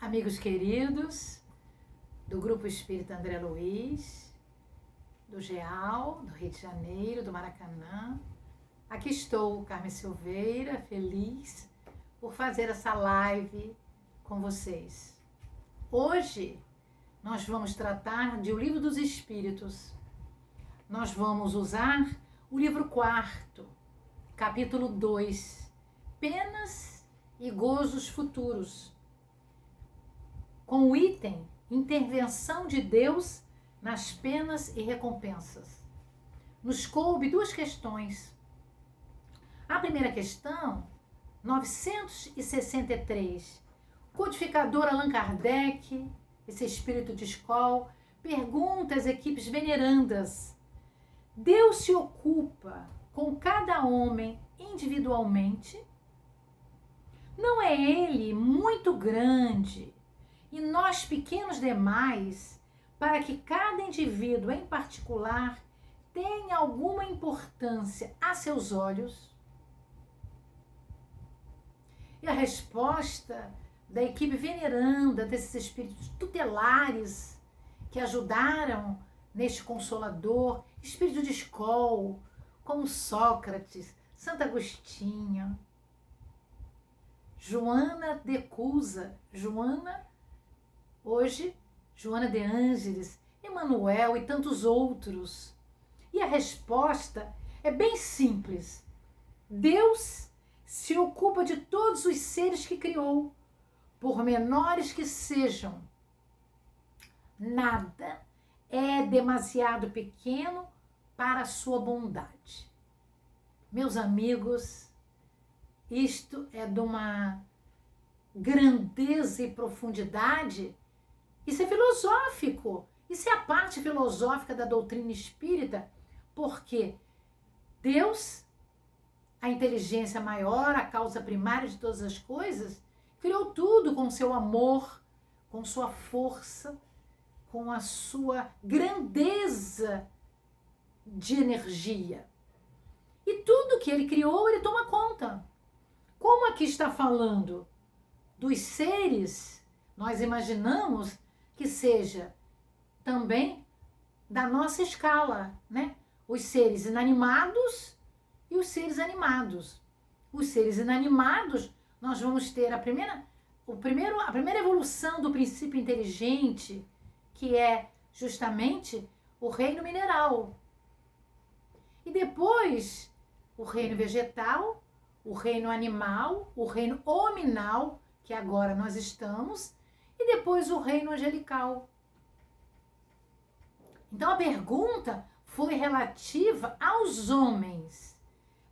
Amigos queridos do Grupo Espírita André Luiz, do GEAL, do Rio de Janeiro, do Maracanã, aqui estou, Carmen Silveira, feliz por fazer essa live com vocês. Hoje nós vamos tratar de O Livro dos Espíritos. Nós vamos usar o livro 4º, capítulo 2, Penas e Gozos Futuros, com o item Intervenção de Deus nas Penas e Recompensas. Nos coube duas questões. A primeira questão, 963, codificador Allan Kardec, esse espírito de escola, pergunta às equipes venerandas: Deus se ocupa com cada homem individualmente? Não é ele muito grande e nós pequenos demais para que cada indivíduo em particular tenha alguma importância a seus olhos? E a resposta da equipe veneranda, desses espíritos tutelares que ajudaram neste Consolador, espírito de escola, como Sócrates, Santo Agostinho, Joana de Cusa, hoje Joana de Ângeles, Emmanuel e tantos outros. E a resposta é bem simples. Deus se ocupa de todos os seres que criou, por menores que sejam. Nada é demasiado pequeno para a sua bondade. Meus amigos, isto é de uma grandeza e profundidade. Isso é filosófico. Isso é a parte filosófica da doutrina espírita, porque Deus, a inteligência maior, a causa primária de todas as coisas, criou tudo com seu amor, com sua força, com a sua grandeza de energia. E tudo que ele criou, ele toma conta. Como aqui está falando dos seres, nós imaginamos que seja também da nossa escala, né? Os seres inanimados e os seres animados. Os seres inanimados, nós vamos ter a primeira evolução do princípio inteligente, que é justamente o reino mineral. E depois o reino vegetal, o reino animal, o reino hominal, que agora nós estamos, e depois o reino angelical. Então a pergunta foi relativa aos homens,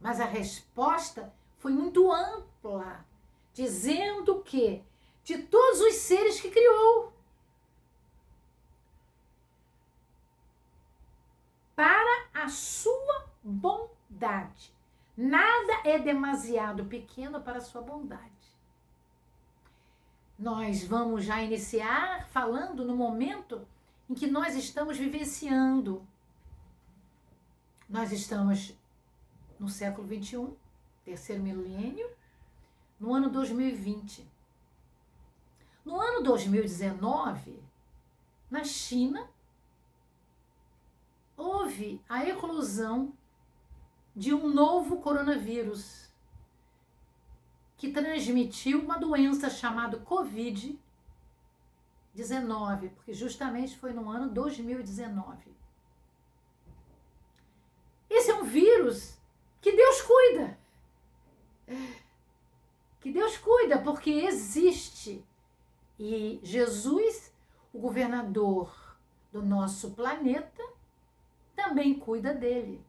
mas a resposta foi muito ampla, dizendo que de todos os seres que criou, para a sua bondade. Nada é demasiado pequeno para a sua bondade. Nós vamos já iniciar falando no momento em que nós estamos vivenciando. Nós estamos no século XXI, terceiro milênio, no ano 2020. No ano 2019, na China, houve a eclosão de um novo coronavírus que transmitiu uma doença chamada Covid-19, porque justamente foi no ano 2019. Esse é um vírus que Deus cuida. Que Deus cuida, porque existe. E Jesus, o governador do nosso planeta, também cuida dele.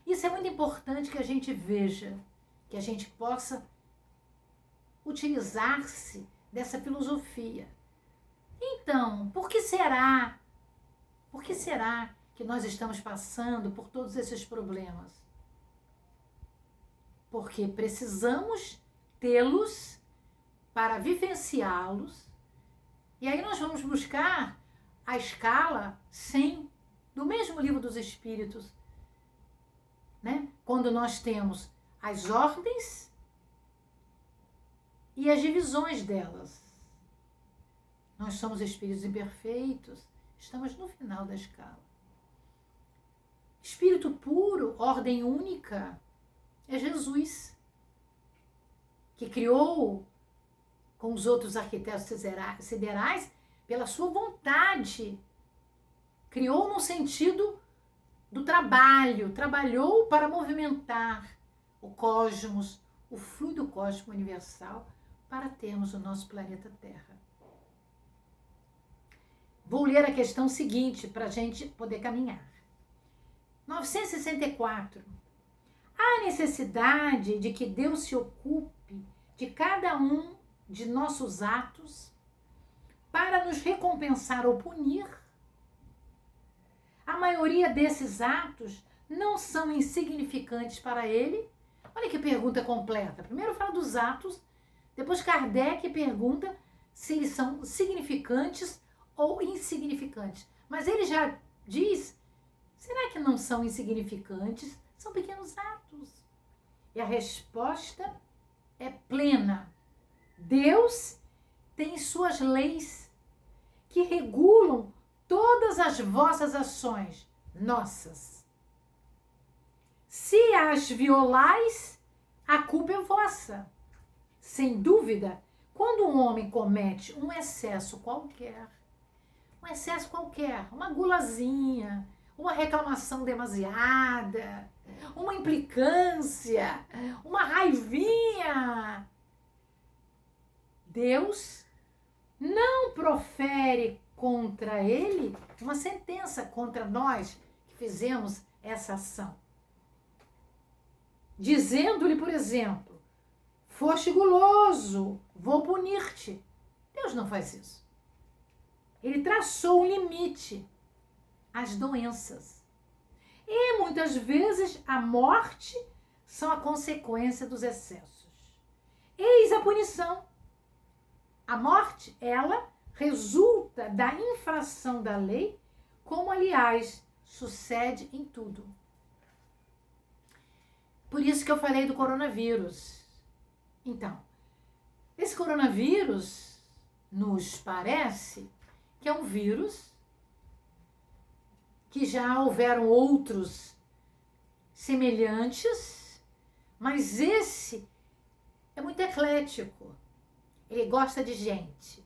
Isso é muito importante que a gente veja, que a gente possa utilizar-se dessa filosofia. Então, por que será que nós estamos passando por todos esses problemas? Porque precisamos tê-los para vivenciá-los, e aí nós vamos buscar a escala 100 do mesmo Livro dos Espíritos, né? Quando nós temos as ordens e as divisões delas. Nós somos espíritos imperfeitos, estamos no final da escala. Espírito puro, ordem única, é Jesus, que criou com os outros arquitetos siderais pela sua vontade. Criou no sentido do trabalho, trabalhou para movimentar o cosmos, o fluido cósmico universal, para termos o nosso planeta Terra. Vou ler a questão seguinte para a gente poder caminhar. 964. Há necessidade de que Deus se ocupe de cada um de nossos atos para nos recompensar ou punir? A maioria desses atos não são insignificantes para ele? Olha que pergunta completa. Primeiro fala dos atos, depois Kardec pergunta se eles são significantes ou insignificantes. Mas ele já diz, será que não são insignificantes? São pequenos atos. E a resposta é plena. Deus tem suas leis que regulam todas as vossas ações, nossas. Se as violais, a culpa é vossa. Sem dúvida, quando um homem comete um excesso qualquer, uma gulazinha, uma reclamação demasiada, uma implicância, uma raivinha, Deus não profere contra ele uma sentença contra nós que fizemos essa ação. Dizendo-lhe, por exemplo, foste guloso, vou punir-te. Deus não faz isso. Ele traçou um limite às doenças. E muitas vezes a morte são a consequência dos excessos. Eis a punição. A morte, ela resulta da infração da lei, como, aliás, sucede em tudo. Por isso que eu falei do coronavírus. Então, esse coronavírus nos parece que é um vírus que já houveram outros semelhantes, mas esse é muito eclético. Ele gosta de gente.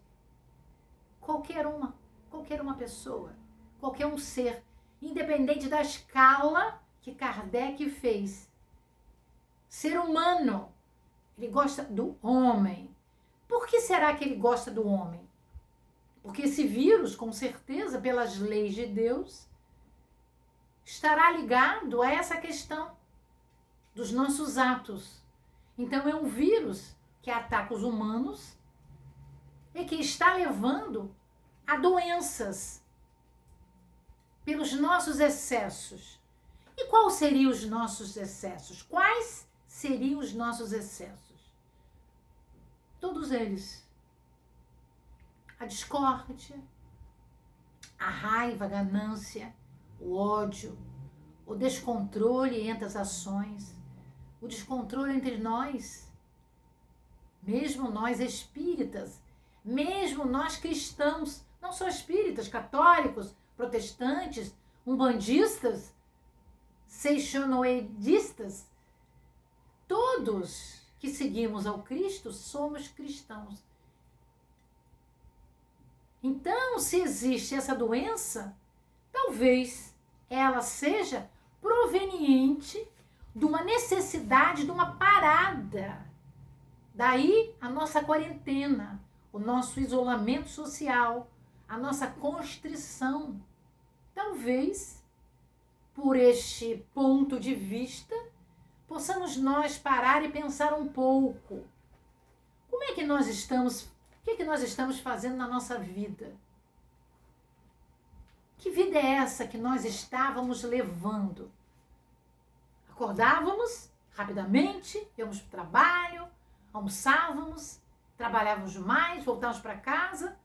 Qualquer uma pessoa, qualquer um ser, independente da escala que Kardec fez. Ser humano, ele gosta do homem. Por que será que ele gosta do homem? Porque esse vírus, com certeza, pelas leis de Deus, estará ligado a essa questão dos nossos atos. Então é um vírus que ataca os humanos e que está levando a doenças pelos nossos excessos. E quais seriam os nossos excessos? Quais seriam os nossos excessos? Todos eles. A discórdia, a raiva, a ganância, o ódio, o descontrole entre as ações, o descontrole entre nós, mesmo nós espíritas, mesmo nós cristãos, não só espíritas, católicos, protestantes, umbandistas, seixonoedistas, todos que seguimos ao Cristo somos cristãos. Então, se existe essa doença, talvez ela seja proveniente de uma necessidade, de uma parada. Daí a nossa quarentena, o nosso isolamento social, a nossa constrição. Talvez, por este ponto de vista, possamos nós parar e pensar um pouco. Como é que nós estamos, o que é que nós estamos fazendo na nossa vida? Que vida é essa que nós estávamos levando? Acordávamos rapidamente, íamos para o trabalho, almoçávamos, trabalhávamos mais, voltávamos para casa,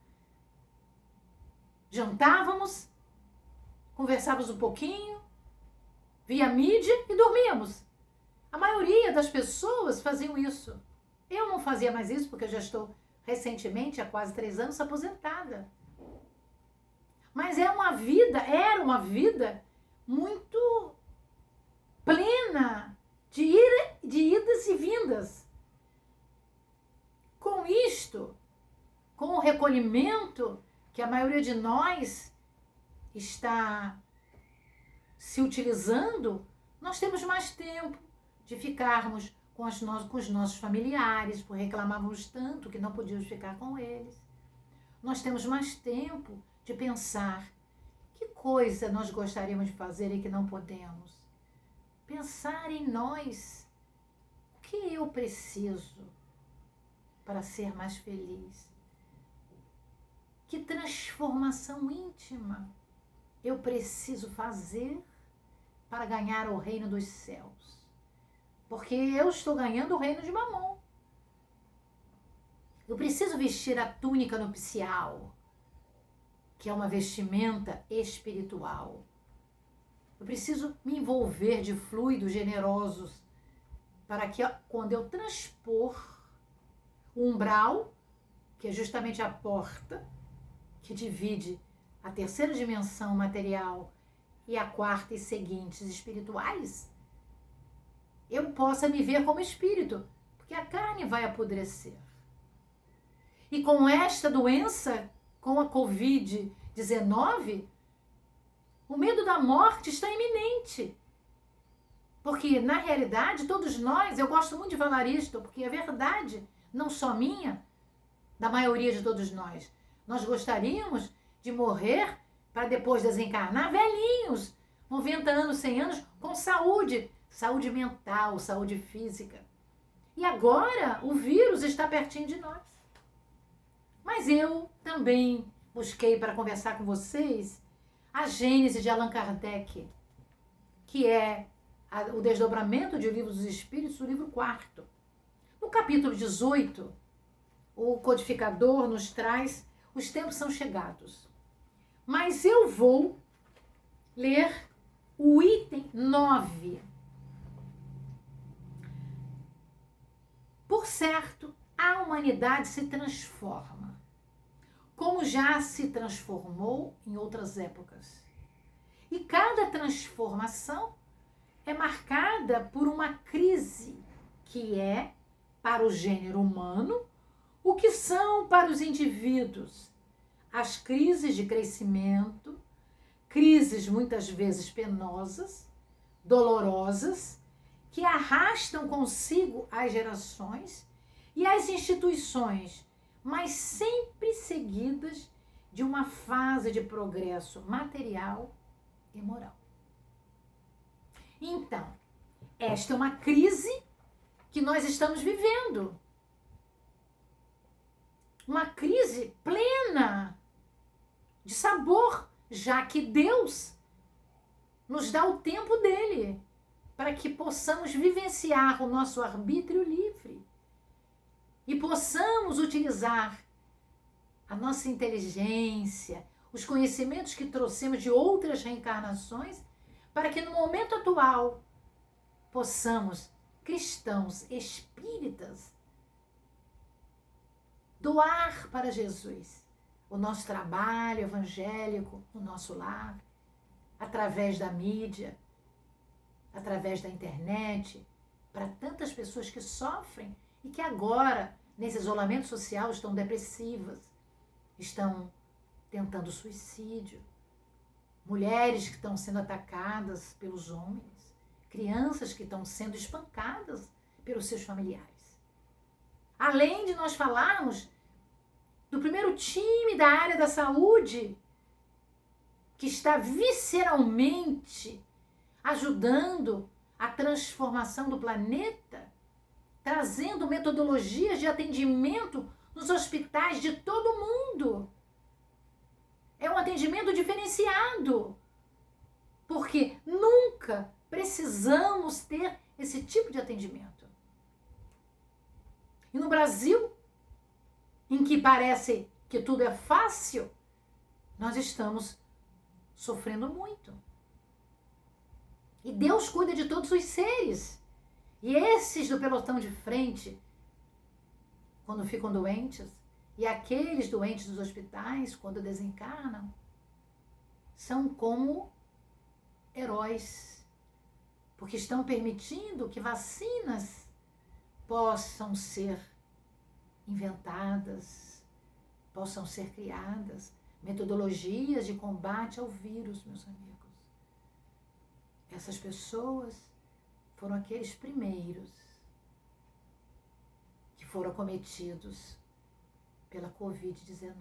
jantávamos, conversávamos um pouquinho, via mídia e dormíamos. A maioria das pessoas faziam isso. Eu não fazia mais isso porque eu já estou recentemente, há quase 3 anos, aposentada. Mas era uma vida muito plena de idas e vindas. Com isto, com o recolhimento que a maioria de nós está se utilizando, nós temos mais tempo de ficarmos com os nossos familiares, porque reclamávamos tanto que não podíamos ficar com eles. Nós temos mais tempo de pensar que coisa nós gostaríamos de fazer e que não podemos. Pensar em nós. O que eu preciso para ser mais feliz? Que transformação íntima eu preciso fazer para ganhar o reino dos céus? Porque eu estou ganhando o reino de Mamon. Eu preciso vestir a túnica nupcial, que é uma vestimenta espiritual. Eu preciso me envolver de fluidos generosos para que, quando eu transpor o umbral, que é justamente a porta que divide a terceira dimensão material e a quarta e seguintes espirituais, eu possa me ver como espírito, porque a carne vai apodrecer. E com esta doença, com a Covid-19, o medo da morte está iminente. Porque, na realidade, todos nós, eu gosto muito de falar isto, porque é verdade, não só minha, da maioria de todos nós. Nós gostaríamos de morrer para depois desencarnar velhinhos, 90 anos, 100 anos, com saúde mental, saúde física. E agora o vírus está pertinho de nós. Mas eu também busquei para conversar com vocês a Gênese de Allan Kardec, que é o desdobramento de O Livro dos Espíritos, o livro 4º. No capítulo 18, o codificador nos traz: os tempos são chegados. Mas eu vou ler o item 9. Por certo, a humanidade se transforma, como já se transformou em outras épocas. E cada transformação é marcada por uma crise, que é, para o gênero humano, o que são para os indivíduos as crises de crescimento, crises muitas vezes penosas, dolorosas, que arrastam consigo as gerações e as instituições, mas sempre seguidas de uma fase de progresso material e moral. Então, esta é uma crise que nós estamos vivendo. Uma crise plena de sabor, já que Deus nos dá o tempo dele para que possamos vivenciar o nosso arbítrio livre e possamos utilizar a nossa inteligência, os conhecimentos que trouxemos de outras reencarnações, para que no momento atual possamos, cristãos espíritas, doar para Jesus o nosso trabalho evangélico, o nosso lar, através da mídia, através da internet, para tantas pessoas que sofrem e que agora, nesse isolamento social, estão depressivas, estão tentando suicídio, mulheres que estão sendo atacadas pelos homens, crianças que estão sendo espancadas pelos seus familiares. Além de nós falarmos do primeiro time da área da saúde, que está visceralmente ajudando a transformação do planeta, trazendo metodologias de atendimento nos hospitais de todo o mundo. É um atendimento diferenciado, porque nunca precisamos ter esse tipo de atendimento. E no Brasil, em que parece que tudo é fácil, nós estamos sofrendo muito. E Deus cuida de todos os seres. E esses do pelotão de frente, quando ficam doentes, e aqueles doentes dos hospitais, quando desencarnam, são como heróis, porque estão permitindo que vacinas possam ser inventadas, possam ser criadas, metodologias de combate ao vírus, meus amigos. Essas pessoas foram aqueles primeiros que foram acometidos pela Covid-19,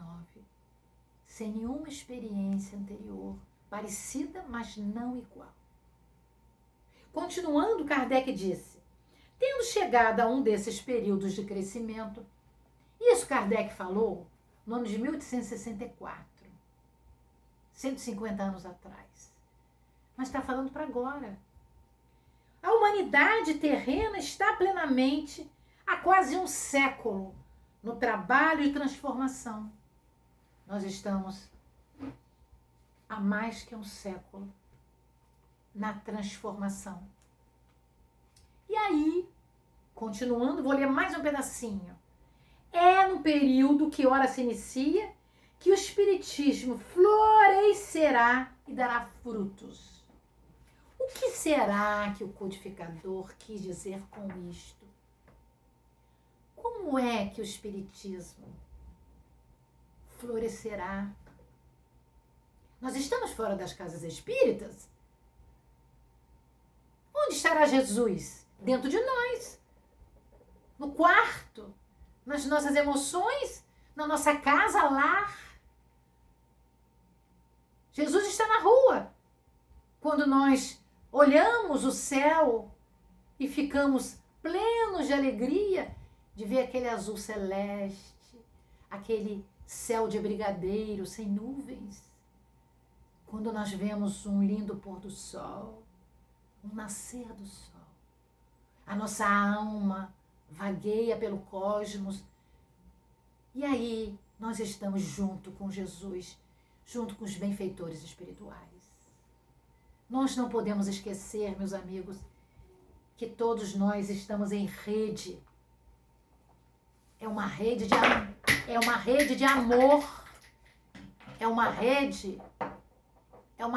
sem nenhuma experiência anterior, parecida, mas não igual. Continuando, Kardec disse, tendo chegado a um desses períodos de crescimento, isso Kardec falou no ano de 1864, 150 anos atrás, mas está falando para agora. A humanidade terrena está plenamente há quase um século no trabalho de transformação. Nós estamos há mais que um século na transformação. E aí, continuando, vou ler mais um pedacinho. É no período que ora se inicia que o Espiritismo florescerá e dará frutos. O que será que o codificador quis dizer com isto? Como é que o Espiritismo florescerá? Nós estamos fora das casas espíritas? Onde estará Jesus? Dentro de nós. No quarto, nas nossas emoções, na nossa casa, lar. Jesus está na rua. Quando nós olhamos o céu e ficamos plenos de alegria de ver aquele azul celeste, aquele céu de brigadeiro sem nuvens. Quando nós vemos um lindo pôr do sol, um nascer do sol. A nossa alma vagueia pelo cosmos. E aí nós estamos junto com Jesus, junto com os benfeitores espirituais. Nós não podemos esquecer, meus amigos, que todos nós estamos em rede. É uma rede de amor. É uma rede de amor. É uma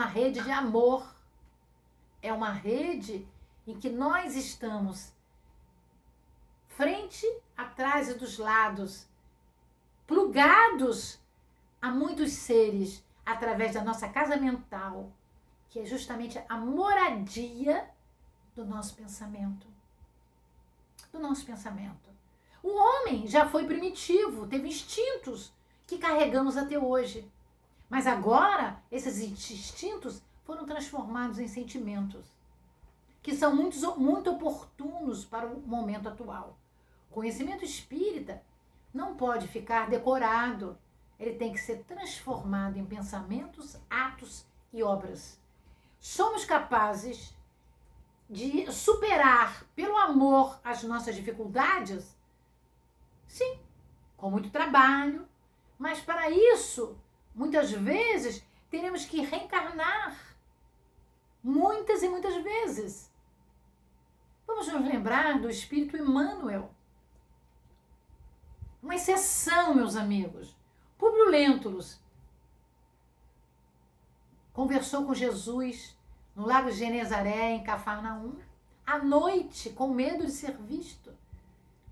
rede de amor. É uma rede em que nós estamos frente, atrás e dos lados, plugados a muitos seres através da nossa casa mental, que é justamente a moradia do nosso pensamento. Do nosso pensamento. O homem já foi primitivo, teve instintos que carregamos até hoje. Mas agora, esses instintos foram transformados em sentimentos, que são muito oportunos para o momento atual. O conhecimento espírita não pode ficar decorado, ele tem que ser transformado em pensamentos, atos e obras. Somos capazes de superar pelo amor as nossas dificuldades? Sim, com muito trabalho, mas para isso, muitas vezes, teremos que reencarnar. Muitas e muitas vezes. Vamos nos lembrar do Espírito Emmanuel. Uma exceção, meus amigos. Públio Lentulus conversou com Jesus no Lago de Genezaré, em Cafarnaum, à noite, com medo de ser visto.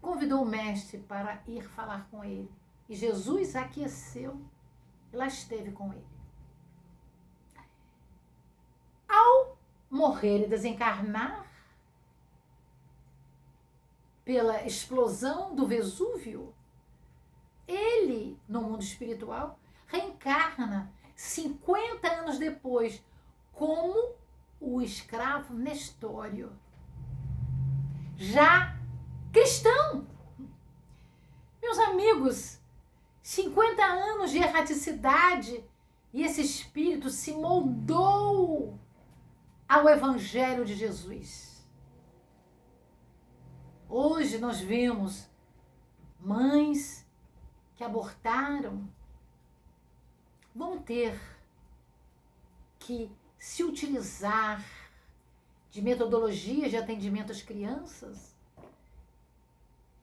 Convidou o mestre para ir falar com ele. E Jesus aqueceu e lá esteve com ele. Ao morrer e desencarnar pela explosão do Vesúvio, ele, no mundo espiritual, reencarna 50 anos depois como o escravo Nestório, já cristão. Meus amigos, 50 anos de erraticidade e esse espírito se moldou ao Evangelho de Jesus. Hoje nós vemos mães que abortaram, vão ter que se utilizar de metodologias de atendimento às crianças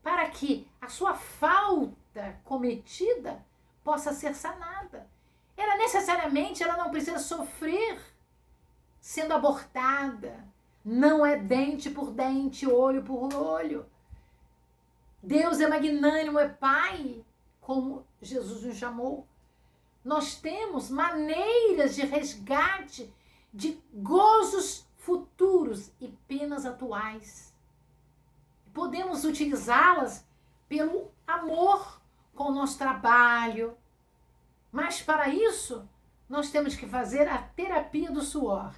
para que a sua falta cometida possa ser sanada. Ela necessariamente ela não precisa sofrer sendo abortada. Não é dente por dente, olho por olho. Deus é magnânimo, é Pai, como Jesus nos chamou. Nós temos maneiras de resgate de gozos futuros e penas atuais. Podemos utilizá-las pelo amor com o nosso trabalho. Mas para isso, nós temos que fazer a terapia do suor.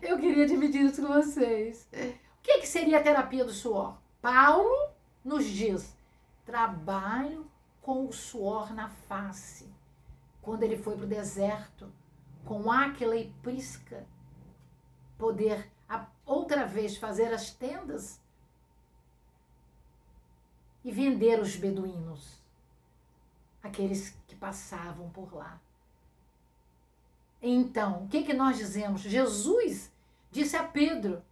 Eu queria dividir isso com vocês. O que seria a terapia do suor? Paulo nos diz, trabalho com o suor na face. Quando ele foi para o deserto, com Áquila e Prisca, poder outra vez fazer as tendas e vender os beduínos, aqueles que passavam por lá. Então, o que nós dizemos? Jesus disse a Pedro,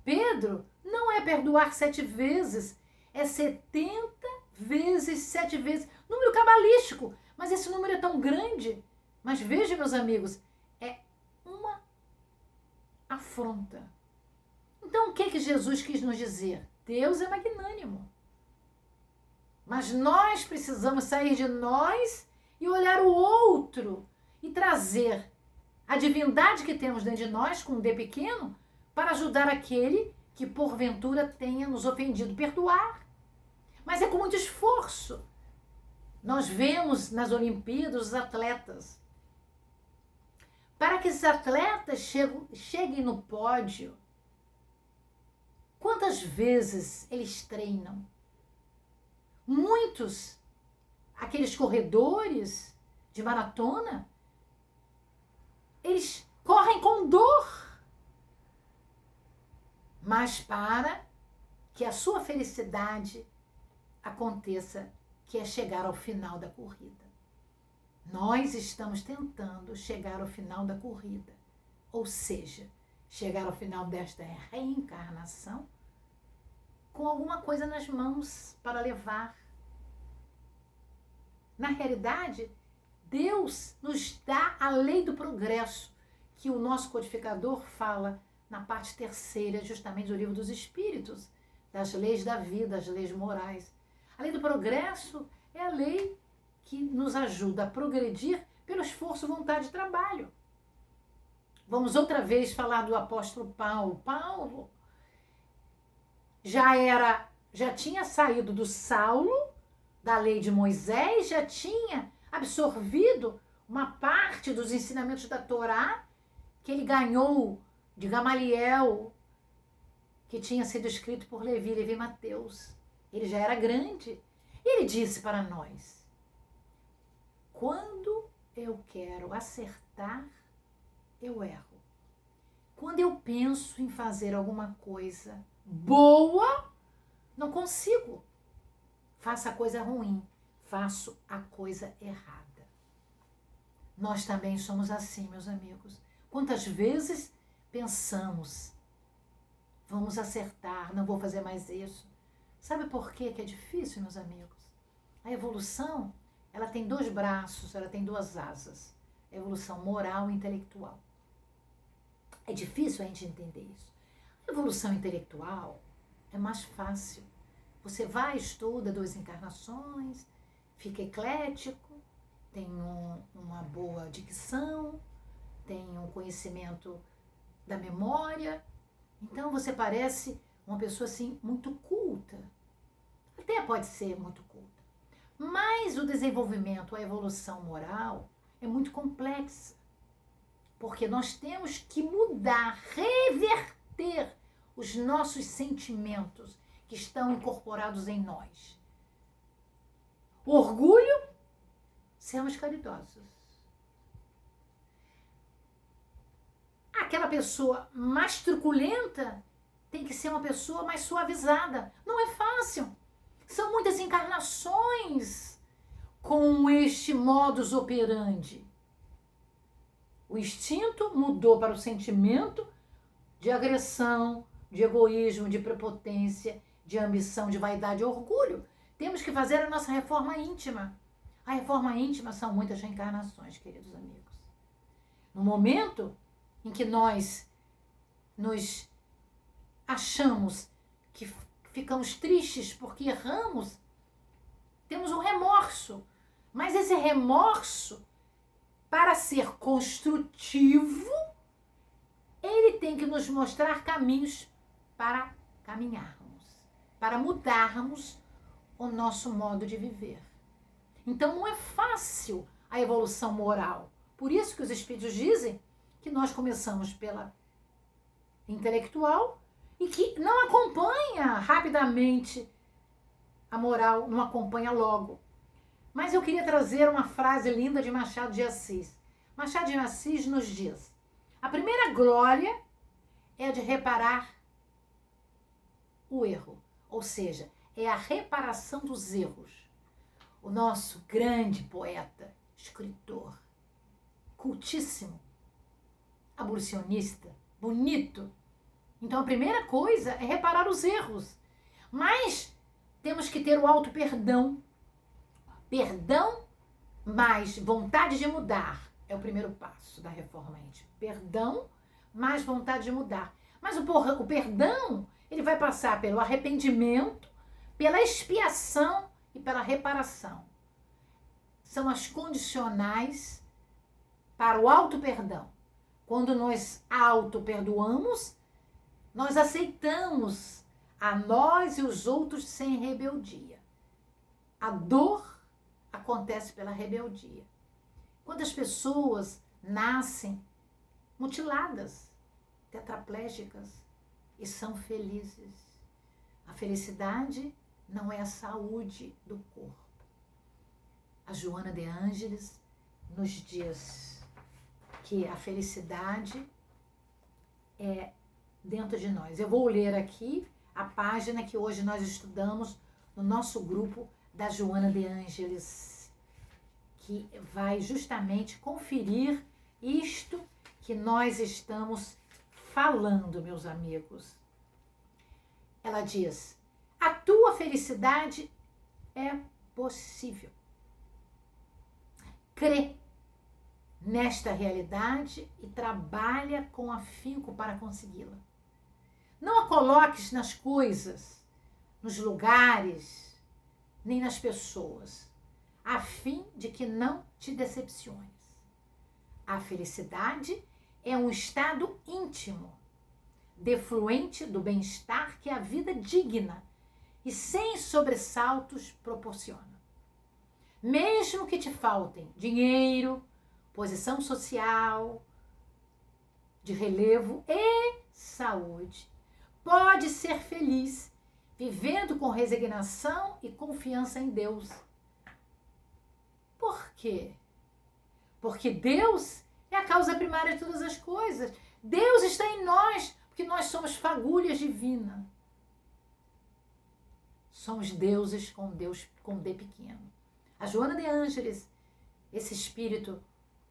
Pedro, não é perdoar 7 vezes, é 70 vezes 7 vezes. Número cabalístico, mas esse número é tão grande. Mas veja, meus amigos, é uma afronta. Então, o que Jesus quis nos dizer? Deus é magnânimo. Mas nós precisamos sair de nós e olhar o outro e trazer a divindade que temos dentro de nós, com um D pequeno, para ajudar aquele que porventura tenha nos ofendido, perdoar. Mas é com muito esforço. Nós vemos nas Olimpíadas os atletas. Para que esses atletas cheguem no pódio, quantas vezes eles treinam? Muitos, aqueles corredores de maratona, eles correm com dor. Mas para que a sua felicidade aconteça, que é chegar ao final da corrida. Nós estamos tentando chegar ao final da corrida, ou seja, chegar ao final desta reencarnação com alguma coisa nas mãos para levar. Na realidade, Deus nos dá a lei do progresso, que o nosso codificador fala na parte 3ª, justamente do Livro dos Espíritos, das leis da vida, as leis morais. A lei do progresso é a lei que nos ajuda a progredir pelo esforço, vontade e trabalho. Vamos outra vez falar do apóstolo Paulo. Paulo já tinha saído do Saulo, da lei de Moisés, já tinha absorvido uma parte dos ensinamentos da Torá que ele ganhou de Gamaliel, que tinha sido escrito por Levi Mateus. Ele já era grande. E ele disse para nós, quando eu quero acertar, eu erro. Quando eu penso em fazer alguma coisa boa, não consigo. Faço a coisa ruim, faço a coisa errada. Nós também somos assim, meus amigos. Quantas vezes pensamos, vamos acertar, não vou fazer mais isso. Sabe por quê que é difícil, meus amigos? A evolução, ela tem 2 braços, ela tem 2 asas. A evolução moral e intelectual. É difícil a gente entender isso. A evolução intelectual é mais fácil. Você vai, estuda 2 encarnações, fica eclético, tem uma boa dicção, tem um conhecimento da memória. Então você parece uma pessoa assim muito culta. Até pode ser muito culta. Mas o desenvolvimento, a evolução moral é muito complexa. Porque nós temos que mudar, reverter os nossos sentimentos que estão incorporados em nós. Orgulho, sermos caridosos. Aquela pessoa mais truculenta tem que ser uma pessoa mais suavizada. Não é fácil. São muitas encarnações com este modus operandi. O instinto mudou para o sentimento de agressão, de egoísmo, de prepotência, de ambição, de vaidade e orgulho. temos que fazer a nossa reforma íntima. A reforma íntima são muitas reencarnações, queridos amigos. No momento em que nós nos achamos que ficamos tristes porque erramos, temos um remorso. Mas esse remorso, para ser construtivo, ele tem que nos mostrar caminhos para caminharmos, para mudarmos o nosso modo de viver. Então não é fácil a evolução moral. Por isso que os espíritos dizem que nós começamos pela intelectual e que não acompanha rapidamente a moral, não acompanha logo. Mas eu queria trazer uma frase linda de Machado de Assis. Machado de Assis nos diz: a primeira glória é a de reparar o erro, ou seja, é a reparação dos erros. O nosso grande poeta, escritor, cultíssimo, abolicionista, bonito. Então a primeira coisa é reparar os erros. Mas temos que ter o auto-perdão. Perdão mais vontade de mudar é o primeiro passo da reforma íntima. Perdão mais vontade de mudar. Mas o perdão, ele vai passar pelo arrependimento, pela expiação e pela reparação. São as condicionais para o auto-perdão. Quando nós auto-perdoamos, nós aceitamos a nós e os outros sem rebeldia. A dor acontece pela rebeldia. Quantas pessoas nascem mutiladas, tetraplégicas e são felizes? A felicidade não é a saúde do corpo. A Joana de Ângeles nos diz que a felicidade é dentro de nós. Eu vou ler aqui a página que hoje nós estudamos no nosso grupo da Joana de Ângeles, que vai justamente conferir isto que nós estamos falando, meus amigos. Ela diz: a tua felicidade é possível. Crê nesta realidade e trabalha com afinco para consegui-la. Não a coloques nas coisas, nos lugares, nem nas pessoas, a fim de que não te decepciones. A felicidade é um estado íntimo, defluente do bem-estar que a vida digna e sem sobressaltos proporciona. Mesmo que te faltem dinheiro, posição social, de relevo e saúde, pode ser feliz, vivendo com resignação e confiança em Deus. Por quê? Porque Deus é a causa primária de todas as coisas. Deus está em nós, porque nós somos fagulhas divinas. Somos deuses com Deus com D pequeno. A Joana de Ângeles, esse espírito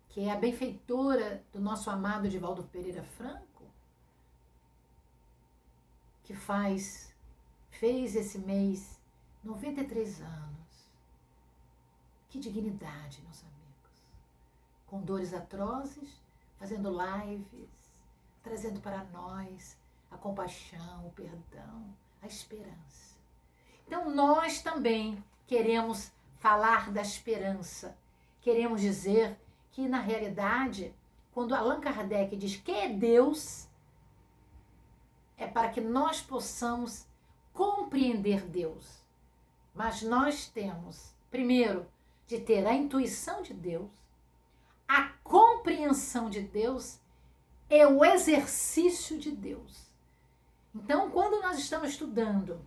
que é a benfeitora do nosso amado Divaldo Pereira Franco, que fez esse mês 93 anos. Que dignidade, meus amigos. Com dores atrozes, fazendo lives, trazendo para nós a compaixão, o perdão, a esperança. Então nós também queremos falar da esperança. Queremos dizer que, na realidade, quando Allan Kardec diz que é Deus, é para que nós possamos compreender Deus. Mas nós temos, primeiro, de ter a intuição de Deus, a compreensão de Deus e o exercício de Deus. Então, quando nós estamos estudando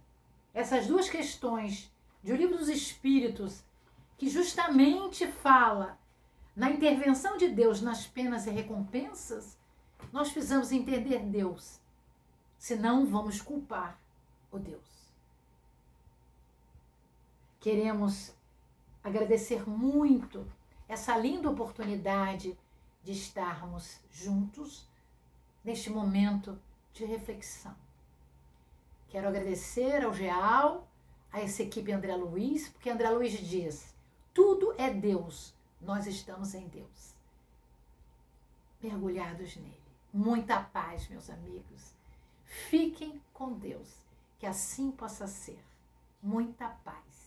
essas duas questões de O Livro dos Espíritos, que justamente fala na intervenção de Deus nas penas e recompensas, nós precisamos entender Deus, senão vamos culpar o Deus. Queremos agradecer muito essa linda oportunidade de estarmos juntos neste momento de reflexão. Quero agradecer ao Geal, a essa equipe André Luiz, porque André Luiz diz, tudo é Deus, nós estamos em Deus. Mergulhados nele. Muita paz, meus amigos. Fiquem com Deus, que assim possa ser. Muita paz.